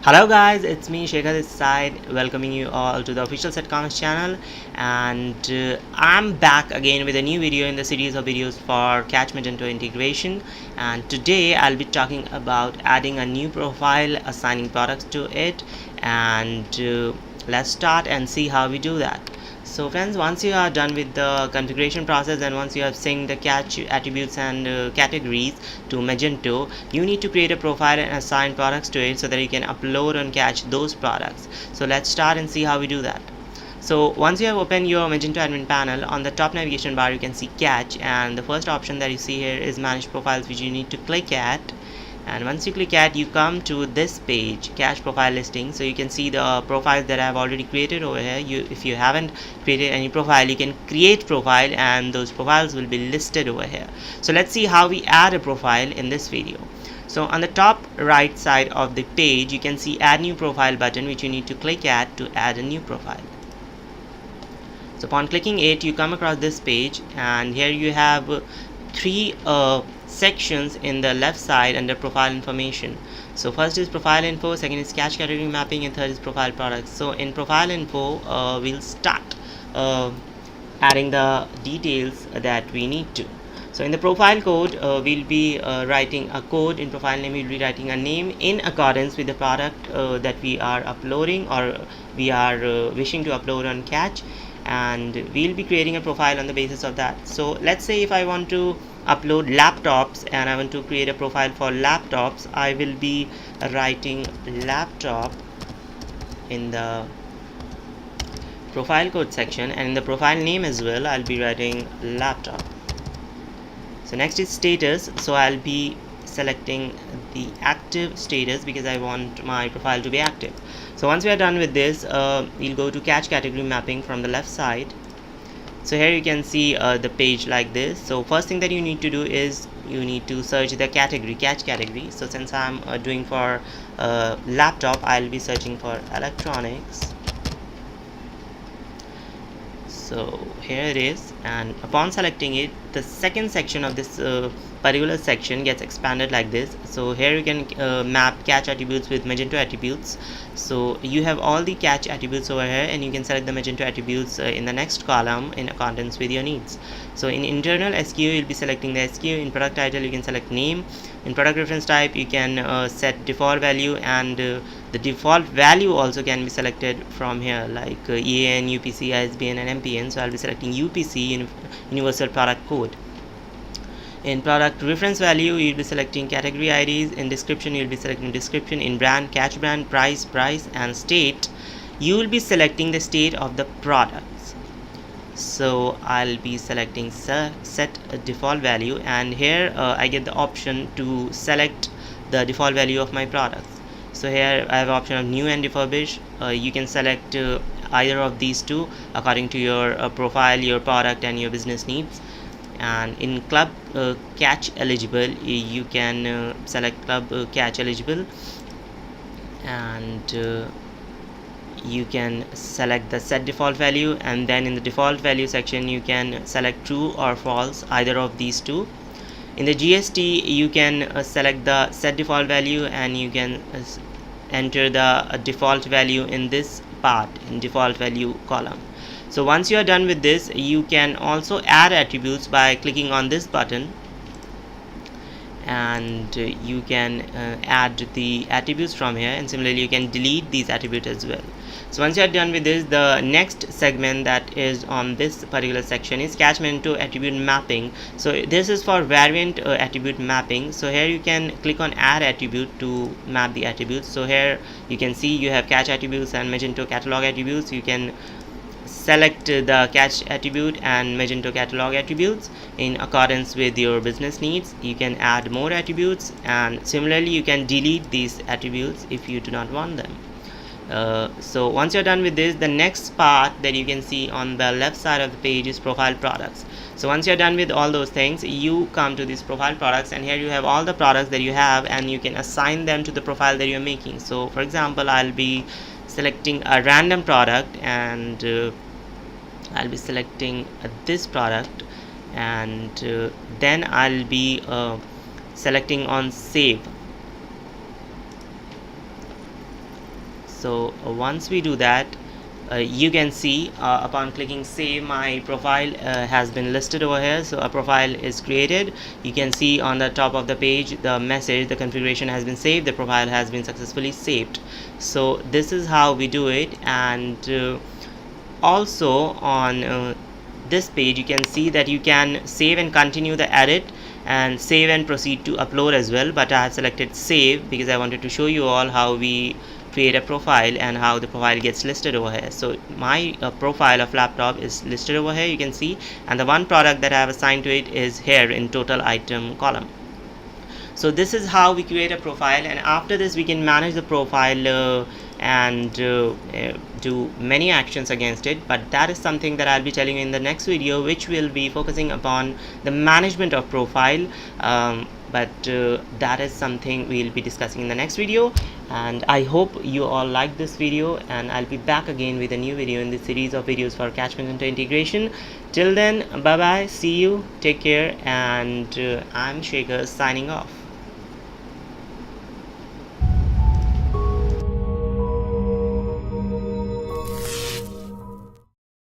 Hello guys, it's me Shekhar this side, welcoming you all to the official CedCommerce channel, and I'm back again with a new video in the series of videos for Catch Magento Integration. And today I'll be talking about adding a new profile, assigning products to it, and let's start and see how we do that. So friends, once you are done with the configuration process and once you have synced the catch attributes and categories to Magento, you need to create a profile and assign products to it so that you can upload and catch those products. So let's start and see how we do that. So once you have opened your Magento admin panel, on the top navigation bar you can see catch, and the first option that you see here is manage profiles, which you need to click at. And once you click at, you come to this page, catch profile listing. So you can see the profiles that I have already created over here. If you haven't created any profile, you can create profile and those profiles will be listed over here. So let's see how we add a profile in this video. So on the top right side of the page, you can see add new profile button, which you need to click at to add a new profile. So upon clicking it, you come across this page, and here you have three sections in the left side under profile information. So first is profile info, second is catch category mapping, and third is profile products. So in profile info, we'll start adding the details that we need to. So in the profile code, we'll be writing a code. In profile name, we'll be writing a name in accordance with the product that we are uploading or we are wishing to upload on Catch, and we'll be creating a profile on the basis of that. So let's say if I want to upload laptops and I want to create a profile for laptops, I will be writing laptop in the profile code section, and in the profile name as well I'll be writing laptop. So next is status. So I'll be selecting the active status because I want my profile to be active. So once we are done with this, we'll go to catch category mapping from the left side. So here you can see the page like this. So first thing that you need to do is you need to search the category, catch category. So since I'm doing for laptop, I'll be searching for electronics. So here it is, and upon selecting it, the second section of this particular section gets expanded like this. So here you can map catch attributes with Magento attributes. So you have all the catch attributes over here, and you can select the Magento attributes in the next column in accordance with your needs. So in internal SKU, you'll be selecting the SKU. In product title, you can select name. In product reference type, you can set default value, and the default value also can be selected from here, like EAN, UPC, ISBN, and MPN. So I'll be selecting UPC, Universal Product Code. In product reference value, you'll be selecting category IDs. In description, you'll be selecting description. In brand, catch brand, price, and state, you will be selecting the state of the products. So I'll be selecting set a default value, and here I get the option to select the default value of my products. So here I have option of new and refurbish. You can select either of these two according to your profile, your product, and your business needs. And in club catch eligible, you can select club catch eligible, and you can select the set default value, and then in the default value section you can select true or false, either of these two. In the GST, you can select the set default value, and you can enter the default value in this part, in default value column. So once you are done with this, you can also add attributes by clicking on this button, and you can add the attributes from here, and similarly you can delete these attributes as well. So once you are done with this, the next segment that is on this particular section is Catch Magento attribute mapping. So this is for variant attribute mapping. So here you can click on add attribute to map the attributes. So here you can see you have catch attributes and Magento catalog attributes. You can select the catch attribute and Magento catalog attributes in accordance with your business needs. You can add more attributes, and similarly you can delete these attributes if you do not want them. So once you're done with this, the next part that you can see on the left side of the page is profile products. So once you're done with all those things, you come to these profile products, and here you have all the products that you have, and you can assign them to the profile that you're making. So for example, I'll be selecting a random product, and I'll be selecting this product, and then I'll be selecting on save. So once we do that, you can see upon clicking save, my profile has been listed over here. So a profile is created. You can see on the top of the page the message, the configuration has been saved, the profile has been successfully saved. So this is how we do it. And also on this page you can see that you can save and continue the edit, and save and proceed to upload as well, but I have selected save because I wanted to show you all how we create a profile and how the profile gets listed over here. So my profile of laptop is listed over here, you can see, and the one product that I have assigned to it is here in total item column. So this is how we create a profile, and after this we can manage the profile and do many actions against it, but that is something that I'll be telling you in the next video, which will be focusing upon the management of profile. But that is something we'll be discussing in the next video, and I hope you all like this video, and I'll be back again with a new video in this series of videos for Catch Magento Integration. Till then, bye bye, see you, take care, and I'm Shekhar signing off.